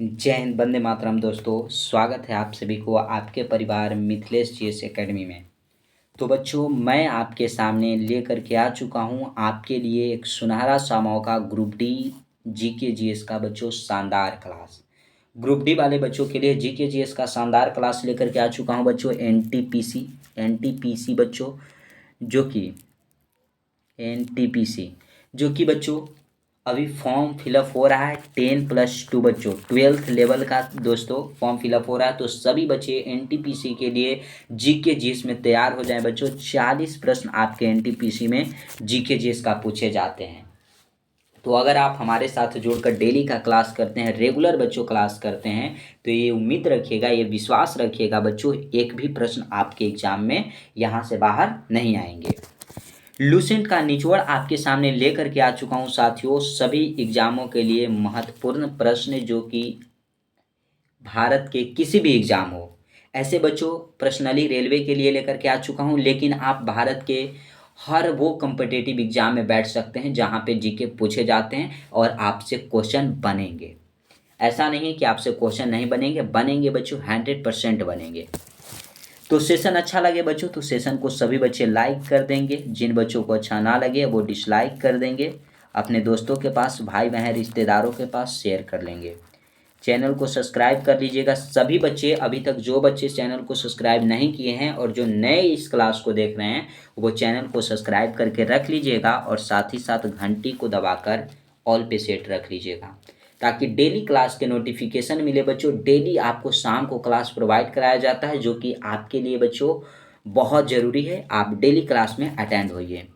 जय हिंद, वंदे मातरम। दोस्तों, स्वागत है आप सभी को आपके परिवार मिथिलेश जीएस एकेडमी में। तो बच्चों, मैं आपके सामने लेकर के आ चुका हूं आपके लिए एक सुनहरा सा मौका। ग्रुप डी जीके जीएस का बच्चों शानदार क्लास। ग्रुप डी वाले बच्चों के लिए जीके जीएस का शानदार क्लास लेकर के आ चुका हूं बच्चों। एनटीपीसी बच्चों, जो कि एनटीपीसी जो कि बच्चों अभी फॉर्म फिलअप हो रहा है। 10+2 बच्चों 12th लेवल का दोस्तों फॉर्म फिलअप हो रहा है। तो सभी बच्चे एनटीपीसी के लिए जीके जीएस में तैयार हो जाएं बच्चों। 40 प्रश्न आपके एनटीपीसी में जीके जीएस का पूछे जाते हैं। तो अगर आप हमारे साथ जुड़कर डेली का क्लास करते हैं, रेगुलर बच्चों क्लास करते हैं, तो ये उम्मीद रखिएगा, ये विश्वास रखिएगा बच्चों, एक भी प्रश्न आपके एग्जाम में यहाँ से बाहर नहीं आएंगे। लूसेंट का निचोड़ आपके सामने लेकर के आ चुका हूं साथियों। सभी एग्जामों के लिए महत्वपूर्ण प्रश्न, जो कि भारत के किसी भी एग्जाम हो, ऐसे बच्चों पर्सनली रेलवे के लिए लेकर के आ चुका हूं। लेकिन आप भारत के हर वो कम्पिटिटिव एग्जाम में बैठ सकते हैं जहां पे जीके पूछे जाते हैं और आपसे क्वेश्चन बनेंगे। ऐसा नहीं कि आपसे क्वेश्चन नहीं बनेंगे बच्चों, 100% बनेंगे। तो सेशन अच्छा लगे बच्चों तो सेशन को सभी बच्चे लाइक कर देंगे। जिन बच्चों को अच्छा ना लगे वो डिसलाइक कर देंगे। अपने दोस्तों के पास, भाई बहन, रिश्तेदारों के पास शेयर कर लेंगे। चैनल को सब्सक्राइब कर लीजिएगा सभी बच्चे। अभी तक जो बच्चे चैनल को सब्सक्राइब नहीं किए हैं और जो नए इस क्लास को देख रहे हैं, वो चैनल को सब्सक्राइब करके रख लीजिएगा और साथ ही साथ घंटी को दबाकर ऑल पे सेट रख लीजिएगा, ताकि डेली क्लास के नोटिफिकेशन मिले बच्चों। डेली आपको शाम को क्लास प्रोवाइड कराया जाता है, जो कि आपके लिए बच्चों बहुत ज़रूरी है। आप डेली क्लास में अटेंड होइए।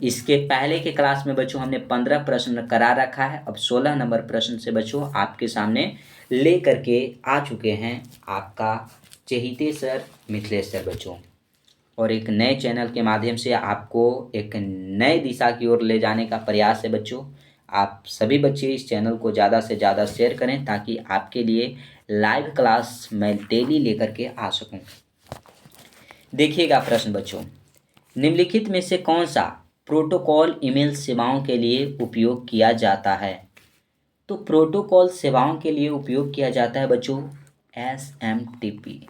इसके पहले के क्लास में बच्चों हमने 15 प्रश्न करा रखा है। अब 16 नंबर प्रश्न से बच्चों आपके सामने ले करके आ चुके हैं आपका चहेते सर मिथिलेश सर बच्चों। और एक नए चैनल के माध्यम से आपको एक नए दिशा की ओर ले जाने का प्रयास है बच्चों। आप सभी बच्चे इस चैनल को ज़्यादा से ज़्यादा शेयर करें, ताकि आपके लिए लाइव क्लास मैं डेली लेकर के आ सकूं। देखिएगा प्रश्न बच्चों, निम्नलिखित में से कौन सा प्रोटोकॉल ईमेल सेवाओं के लिए उपयोग किया जाता है? तो प्रोटोकॉल सेवाओं के लिए उपयोग किया जाता है बच्चों एसएमटीपी।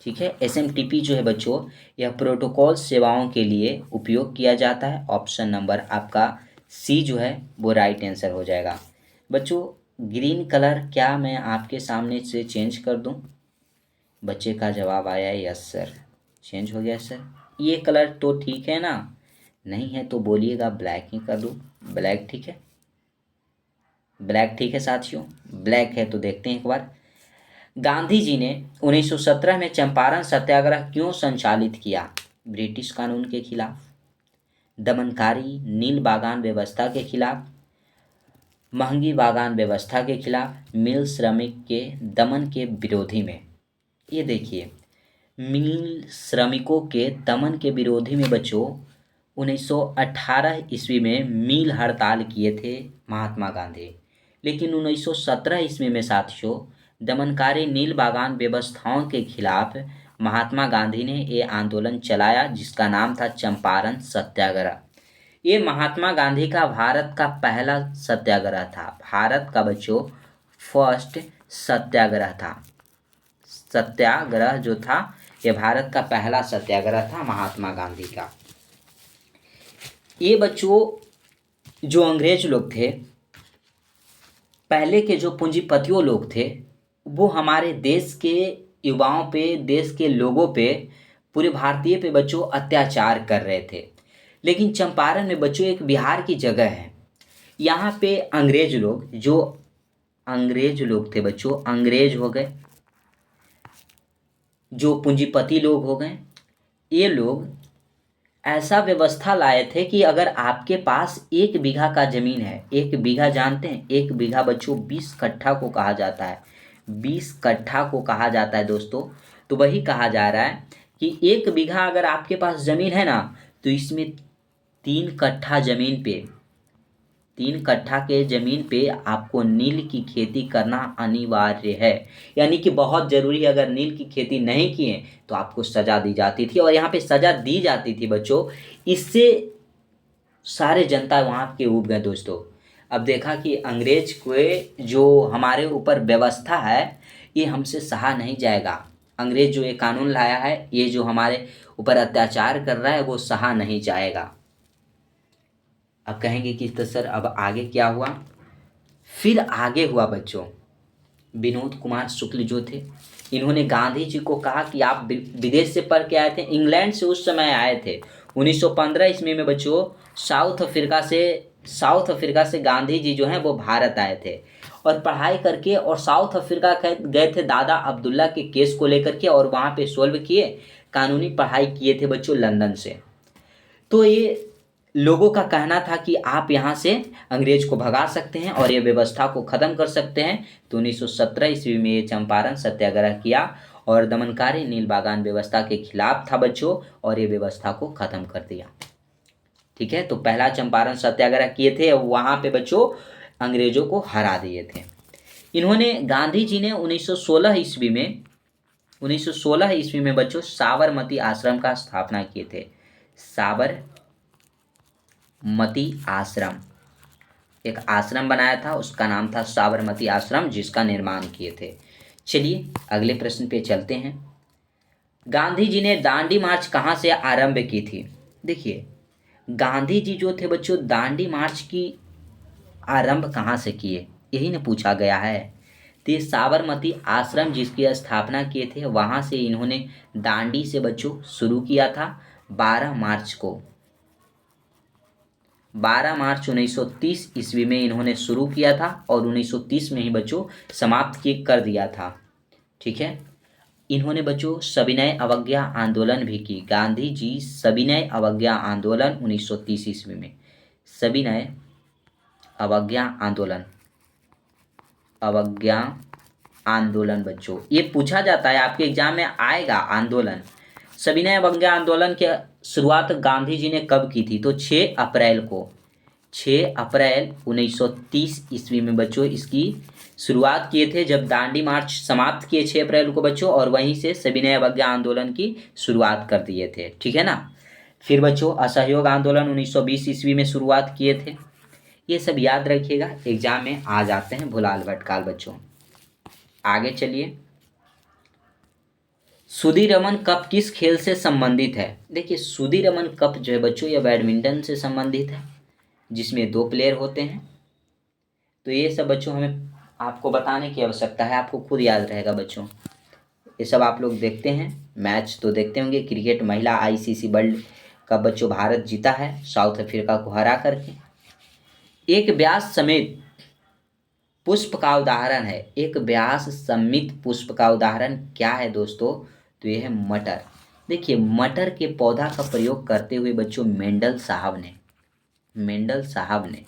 ठीक है, एसएमटीपी जो है बच्चों, यह प्रोटोकॉल सेवाओं के लिए उपयोग किया जाता है। ऑप्शन नंबर आपका सी जो है वो राइट आंसर हो जाएगा बच्चों। ग्रीन कलर क्या मैं आपके सामने से चेंज कर दूं? बच्चे का जवाब आया है यस सर, चेंज हो गया सर। ये कलर तो ठीक है ना? नहीं है तो बोलिएगा ब्लैक ही कर दूं। ब्लैक ठीक है, ब्लैक ठीक है साथियों, ब्लैक है। तो देखते हैं एक बार, गांधी जी ने 1917 में चंपारण सत्याग्रह क्यों संचालित किया? ब्रिटिश कानून के खिलाफ, दमनकारी नील बागान व्यवस्था के खिलाफ, महंगी बागान व्यवस्था के खिलाफ, मिल श्रमिक के दमन के विरोधी में। ये देखिए, मिल श्रमिकों के दमन के विरोधी में बच्चों 1918 ईस्वी में मिल हड़ताल किए थे महात्मा गांधी। लेकिन 1917 ईस्वी में साथियों दमनकारी नील बागान व्यवस्थाओं के खिलाफ महात्मा गांधी ने ये आंदोलन चलाया, जिसका नाम था चंपारण सत्याग्रह। ये महात्मा गांधी का भारत का पहला सत्याग्रह था। भारत का बच्चों फर्स्ट सत्याग्रह था। सत्याग्रह जो था ये भारत का पहला सत्याग्रह था महात्मा गांधी का। ये बच्चों जो अंग्रेज लोग थे, पहले के जो पूंजीपतियों लोग थे, वो हमारे देश के युवाओं पे, देश के लोगों पे, पूरे भारतीय पे बच्चों अत्याचार कर रहे थे। लेकिन चंपारण में बच्चों एक बिहार की जगह है। यहाँ पे अंग्रेज लोग, जो अंग्रेज लोग थे बच्चों, अंग्रेज हो गए, जो पूंजीपति लोग हो गए, ये लोग ऐसा व्यवस्था लाए थे कि अगर आपके पास 1 बीघा का जमीन है, 1 बीघा जानते हैं? 1 बीघा बच्चों 20 कट्ठा को कहा जाता है। 20 कट्ठा को कहा जाता है दोस्तों। तो वही कहा जा रहा है कि 1 बीघा अगर आपके पास जमीन है ना, तो इसमें 3 कट्ठा जमीन पे, 3 कट्ठा के जमीन पे आपको नील की खेती करना अनिवार्य है। यानी कि बहुत ज़रूरी है। अगर नील की खेती नहीं किए तो आपको सज़ा दी जाती थी, और यहाँ पे सज़ा दी जाती थी बच्चों। इससे सारे जनता वहाँ के उब गए दोस्तों। अब देखा कि अंग्रेज के जो हमारे ऊपर व्यवस्था है ये हमसे सहा नहीं जाएगा। अंग्रेज जो ये कानून लाया है, ये जो हमारे ऊपर अत्याचार कर रहा है वो सहा नहीं जाएगा। अब कहेंगे कि तो सर अब आगे क्या हुआ? फिर आगे हुआ बच्चों, विनोद कुमार शुक्ल जो थे, इन्होंने गांधी जी को कहा कि आप विदेश से पढ़ के आए थे, इंग्लैंड से उस समय आए थे 1915 ईस्वी में बच्चों। साउथ अफ्रीका से गांधी जी जो हैं वो भारत आए थे और पढ़ाई करके, और साउथ अफ्रीका गए थे दादा अब्दुल्ला के केस को लेकर के, और वहाँ पे सॉल्व किए, कानूनी पढ़ाई किए थे बच्चों लंदन से। तो ये लोगों का कहना था कि आप यहाँ से अंग्रेज को भगा सकते हैं और ये व्यवस्था को ख़त्म कर सकते हैं। तो 1917 ईस्वी में ये चंपारण सत्याग्रह किया और दमनकारी नील बागान व्यवस्था के खिलाफ था बच्चों, और ये व्यवस्था को ख़त्म कर दिया। ठीक है, तो पहला चंपारण सत्याग्रह किए थे, वहाँ पे बच्चों अंग्रेजों को हरा दिए थे। इन्होंने, गांधी जी ने 1916 ईस्वी में बच्चों साबरमती आश्रम का स्थापना किए थे। साबरमती आश्रम, एक आश्रम बनाया था, उसका नाम था साबरमती आश्रम, जिसका निर्माण किए थे। चलिए अगले प्रश्न पे चलते हैं। गांधी जी ने दांडी मार्च कहाँ से आरंभ की थी? देखिए, गांधी जी जो थे बच्चों दांडी मार्च की आरंभ कहाँ से किए, यही न पूछा गया है। तो ये साबरमती आश्रम जिसकी स्थापना किए थे, वहाँ से इन्होंने दांडी से बच्चों शुरू किया था 12 मार्च को। 12 मार्च 1930 ईस्वी में इन्होंने शुरू किया था और 1930 में ही बच्चों समाप्त कर दिया था। ठीक है, इन्होंने बच्चों सविनय अवज्ञा आंदोलन भी की। गांधी जी सविनय अवज्ञा आंदोलन 1930 ईस्वी में, सविनय अवज्ञा आंदोलन बच्चों, ये पूछा जाता है आपके एग्जाम में आएगा आंदोलन। सविनय अवज्ञा आंदोलन की शुरुआत गांधी जी ने कब की थी? तो 6 अप्रैल को, 6 अप्रैल 1930 ईस्वी में बच्चों इसकी शुरुआत किए थे, जब दांडी मार्च समाप्त किए 6 अप्रैल को बच्चों, और वहीं से सविनय अवज्ञा आंदोलन की शुरुआत कर दिए थे। ठीक है ना। फिर बच्चों असहयोग आंदोलन 1920 ईस्वी में शुरुआत किए थे। ये सब याद रखिएगा, एग्जाम में आ जाते हैं भुलाल भटकाल बच्चों। आगे चलिए, सुदीरमन कप किस खेल से संबंधित है? देखिए, सुदीरमन कप जो है बच्चों ये बैडमिंटन से संबंधित है, जिसमें 2 प्लेयर होते हैं। तो ये सब बच्चों हमें आपको बताने की आवश्यकता है, आपको खुद याद रहेगा बच्चों। ये सब आप लोग देखते हैं, मैच तो देखते होंगे। क्रिकेट महिला आईसीसी वर्ल्ड कप बच्चों भारत जीता है साउथ अफ्रीका को हरा करके। एक व्यास समेत पुष्प का उदाहरण है, एक व्यास समित पुष्प का उदाहरण क्या है दोस्तों? तो ये है मटर। देखिए, मटर के पौधा का प्रयोग करते हुए बच्चों मेंडल साहब ने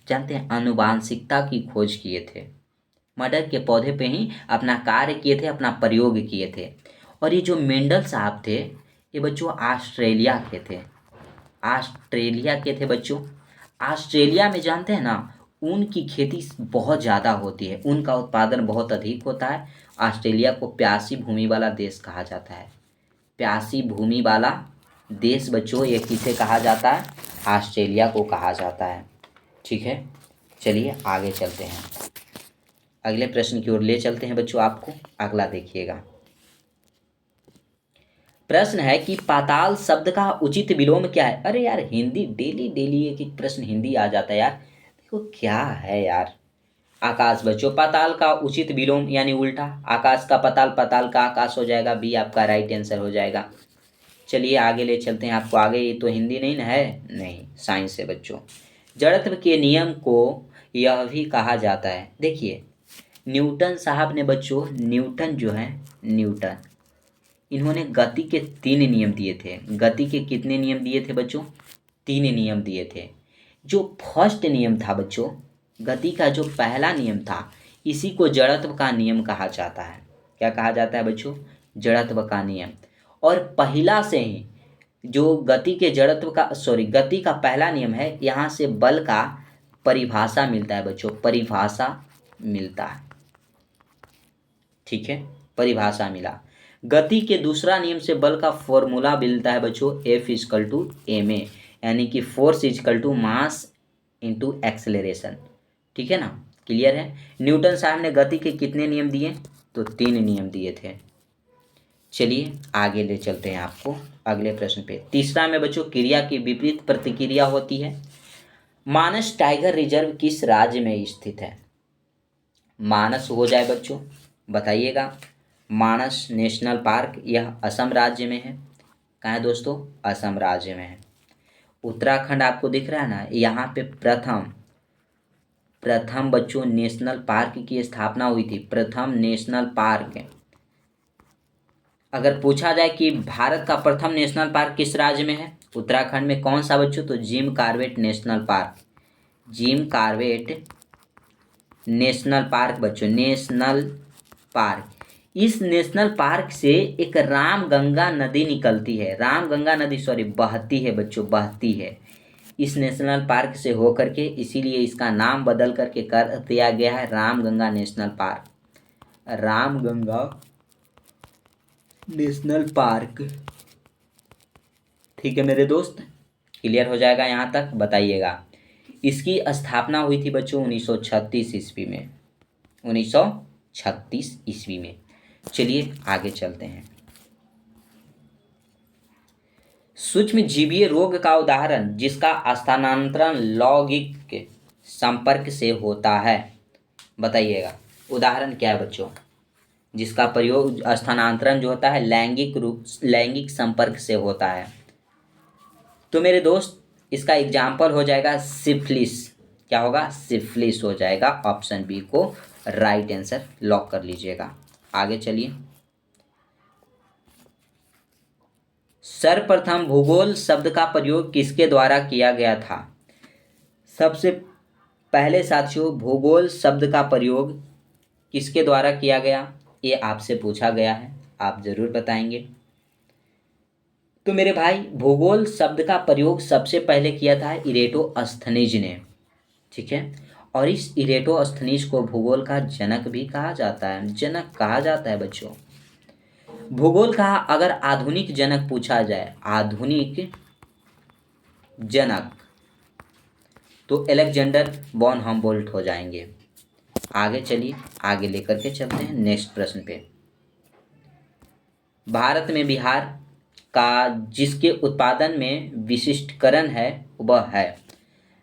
जानते हैं आनुवांशिकता की खोज किए थे। मटर के पौधे पे ही अपना कार्य किए थे, अपना प्रयोग किए थे। और ये जो मेंडल साहब थे ये बच्चों ऑस्ट्रेलिया के थे बच्चों। ऑस्ट्रेलिया में जानते हैं ना ऊन की खेती बहुत ज़्यादा होती है, ऊन का उत्पादन बहुत अधिक होता है। ऑस्ट्रेलिया को प्यासी भूमि वाला देश कहा जाता है। प्यासी भूमि वाला देश बच्चों ये किसे कहा जाता है? ऑस्ट्रेलिया को कहा जाता है। ठीक है, चलिए आगे चलते हैं, अगले प्रश्न की ओर ले चलते हैं बच्चों आपको। अगला देखिएगा, प्रश्न है कि पाताल शब्द का उचित विलोम क्या है? अरे यार, हिंदी डेली डेली एक एक प्रश्न हिंदी आ जाता है यार, देखो क्या है यार। आकाश बच्चों, पाताल का उचित विलोम यानी उल्टा, आकाश का पाताल, पाताल का आकाश हो जाएगा, बी आपका राइट आंसर हो जाएगा। चलिए आगे ले चलते हैं आपको आगे। ये तो हिंदी नहीं ना है, नहीं साइंस है बच्चों। जड़त्व के नियम को यह भी कहा जाता है। देखिए, न्यूटन साहब ने बच्चों, न्यूटन जो है न्यूटन, इन्होंने गति के 3 नियम दिए थे। गति के कितने नियम दिए थे बच्चों? 3 नियम दिए थे। जो फर्स्ट नियम था बच्चों, गति का जो पहला नियम था, इसी को जड़त्व का नियम कहा जाता है। क्या कहा जाता है बच्चों? जड़त्व का नियम। और पहला से ही जो गति का पहला नियम है, यहाँ से बल का परिभाषा मिलता है बच्चों, परिभाषा मिलता है। ठीक है, परिभाषा मिला। गति के दूसरा नियम से बल का फॉर्मूला मिलता है बच्चों, F = ma, यानी कि फोर्स = मास इंटू एक्सेलरेशन। ठीक है ना, क्लियर है। न्यूटन साहब ने गति के कितने नियम दिए? तो 3 नियम दिए थे। चलिए आगे ले चलते हैं आपको अगले प्रश्न पे। तीसरा में बच्चों, क्रिया की विपरीत प्रतिक्रिया होती है। मानस टाइगर रिजर्व किस राज्य में स्थित है? मानस हो जाए बच्चों, बताइएगा। मानस नेशनल पार्क यह असम राज्य में है। कहाँ है दोस्तों? असम राज्य में है। उत्तराखंड आपको दिख रहा है ना, यहाँ पे प्रथम प्रथम बच्चों नेशनल पार्क की स्थापना हुई थी। प्रथम नेशनल पार्क। अगर पूछा जाए कि भारत का प्रथम नेशनल पार्क किस राज्य में है, उत्तराखंड में, कौन सा बच्चों? तो Jim Corbett national park. Jim Corbett national park बच्चों, नेशनल पार्क। इस नेशनल पार्क से एक रामगंगा नदी निकलती है, रामगंगा नदी सॉरी बहती है बच्चों, बहती है इस नेशनल पार्क से होकर के, इसीलिए इसका नाम बदल करके कर दिया गया है Ramganga national park. Ramganga national park. ठीक है मेरे दोस्त, क्लियर हो जाएगा यहाँ तक? बताइएगा। इसकी स्थापना हुई थी बच्चों 1936 ईस्वी में, 1936 ईस्वी में। चलिए आगे चलते हैं। सूक्ष्म जीवीय रोग का उदाहरण जिसका स्थानांतरण लैंगिक संपर्क से होता है, बताइएगा। उदाहरण क्या है बच्चों जिसका प्रयोग स्थानांतरण जो होता है लैंगिक संपर्क से होता है? तो मेरे दोस्त इसका एग्जाम्पल हो जाएगा सिफिलिस। क्या होगा? सिफिलिस हो जाएगा। ऑप्शन बी को राइट आंसर लॉक कर लीजिएगा। आगे चलिए। सर्वप्रथम भूगोल शब्द का प्रयोग किसके द्वारा किया गया था? सबसे पहले साथियों भूगोल शब्द का प्रयोग किसके द्वारा किया गया, ये आपसे पूछा गया है, आप जरूर बताएंगे। तो मेरे भाई भूगोल शब्द का प्रयोग सबसे पहले किया था इरेटोस्थनीज ने। ठीक है, और इस इरेटोस्थनीज को भूगोल का जनक भी कहा जाता है, जनक कहा जाता है बच्चों। भूगोल का अगर आधुनिक जनक पूछा जाए, आधुनिक जनक, तो अलेक्जेंडर वॉन हम्बोल्ट हो जाएंगे। आगे चलिए, आगे लेकर के चलते हैं नेक्स्ट प्रश्न पे। भारत में बिहार का जिसके उत्पादन में विशिष्टकरण है वह है,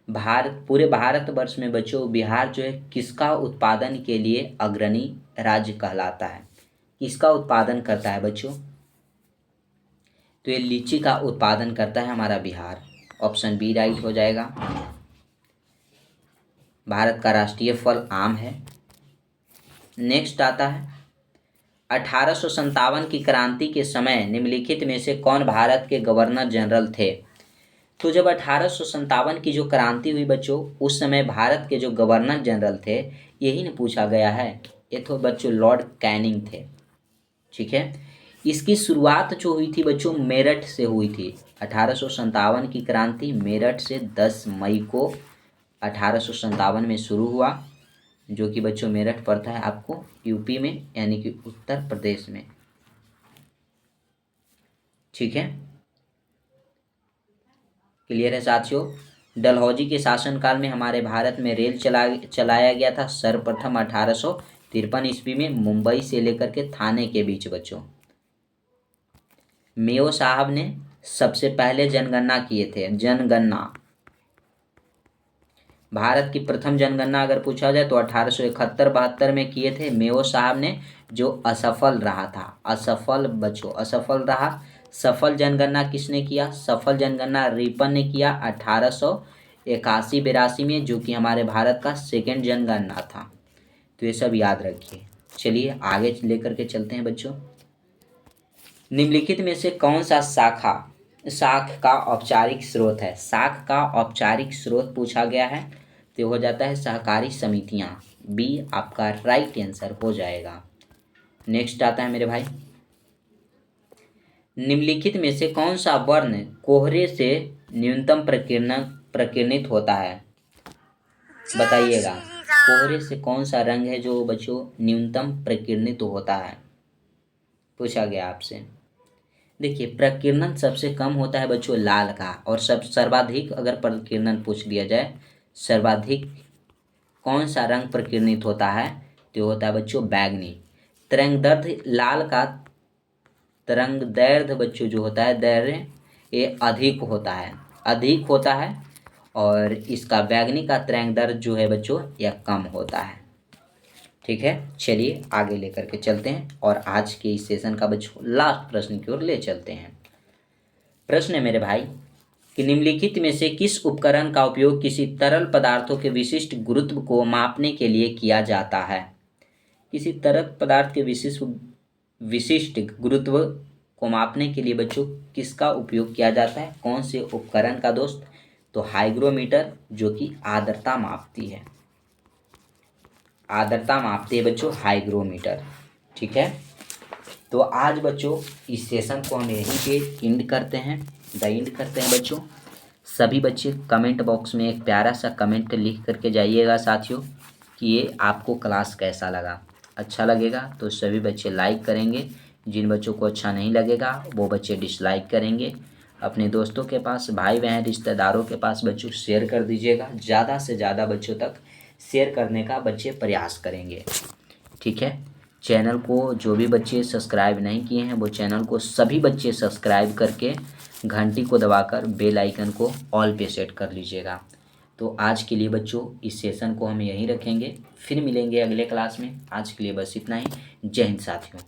भारत पूरे भारतवर्ष में बच्चों बिहार जो है किसका उत्पादन के लिए अग्रणी राज्य कहलाता है? किसका उत्पादन करता है बच्चों? तो ये लीची का उत्पादन करता है हमारा बिहार। ऑप्शन बी राइट हो जाएगा। भारत का राष्ट्रीय फल आम है। नेक्स्ट आता है 1857 की क्रांति के समय निम्नलिखित में से कौन भारत के गवर्नर जनरल थे? तो जब 1857 की जो क्रांति हुई बच्चों, उस समय भारत के जो गवर्नर जनरल थे, यही ने पूछा गया है। ये तो बच्चों लॉर्ड कैनिंग थे। ठीक है, इसकी शुरुआत जो हुई थी बच्चों मेरठ से हुई थी। 1857 की क्रांति मेरठ से 10 मई को 1857 में शुरू हुआ, जो कि बच्चों मेरठ पड़ता है आपको यूपी में, यानी कि उत्तर प्रदेश में। ठीक है, क्लियर है साथियों। डलहौजी के शासनकाल में हमारे भारत में रेल चलाया गया था सर्वप्रथम 1853 ईस्वी में, मुंबई से लेकर के थाने के बीच बच्चों। मेयो साहब ने सबसे पहले जनगणना किए थे, जनगणना। भारत की प्रथम जनगणना अगर पूछा जाए तो 1871-72 में किए थे मेयो साहब ने, जो असफल रहा था। असफल बच्चों, असफल रहा। सफल जनगणना किसने किया? सफल जनगणना रिपन ने किया 1881-82 में, जो कि हमारे भारत का सेकेंड जनगणना था। तो ये सब याद रखिए। चलिए आगे लेकर के चलते हैं बच्चों। निम्नलिखित में से कौन सा शाख का औपचारिक स्रोत है? शाख का औपचारिक स्रोत पूछा गया है तो हो जाता है सहकारी समितियां। बी आपका राइट आंसर हो जाएगा। नेक्स्ट आता है मेरे भाई, निम्नलिखित में से कौन सा वर्ण कोहरे से न्यूनतम प्रकीर्णित होता है? बताइएगा, कोहरे से कौन सा रंग है जो बच्चों न्यूनतम प्रकीर्णित होता है? पूछा गया आपसे। देखिए प्रकीर्णन सबसे कम होता है बच्चों लाल का, और सब सर्वाधिक अगर प्रकीर्णन पूछ लिया जाए सर्वाधिक कौन सा रंग प्रकीर्णित होता है? तो होता है बच्चों बैगनी। तरंगदैर्घ्य लाल का तरंगदैर्घ्य बच्चों जो होता है दैर्घ्य ये अधिक होता है और इसका बैगनी का तरंगदैर्घ्य जो है बच्चों यह कम होता है। ठीक है, चलिए आगे लेकर के चलते हैं और आज के इस सेशन का बच्चों लास्ट प्रश्न की ओर ले चलते हैं। प्रश्न है मेरे भाई कि निम्नलिखित में से किस उपकरण का उपयोग किसी तरल पदार्थों के विशिष्ट गुरुत्व को मापने के लिए किया जाता है? किसी तरल पदार्थ के विशिष्ट गुरुत्व को मापने के लिए बच्चों किसका उपयोग किया जाता है? कौन से उपकरण का दोस्त? तो हाइग्रोमीटर, जो कि आर्द्रता मापती है, बच्चों हाइग्रोमीटर। ठीक है, तो आज बच्चों इस सेशन को हम यहीं पे एंड करते हैं बच्चों। सभी बच्चे कमेंट बॉक्स में एक प्यारा सा कमेंट लिख करके जाइएगा साथियों कि ये आपको क्लास कैसा लगा। अच्छा लगेगा तो सभी बच्चे लाइक करेंगे, जिन बच्चों को अच्छा नहीं लगेगा वो बच्चे डिसलाइक करेंगे। अपने दोस्तों के पास, भाई बहन, रिश्तेदारों के पास बच्चों शेयर कर दीजिएगा। ज़्यादा से ज़्यादा बच्चों तक शेयर करने का बच्चे प्रयास करेंगे। ठीक है, चैनल को जो भी बच्चे सब्सक्राइब नहीं किए हैं वो चैनल को सभी बच्चे सब्सक्राइब करके घंटी को दबाकर बेल आइकन को ऑल पे सेट कर लीजिएगा। तो आज के लिए बच्चों इस सेशन को हम यहीं रखेंगे, फिर मिलेंगे अगले क्लास में। आज के लिए बस इतना ही। जय हिंद साथियों।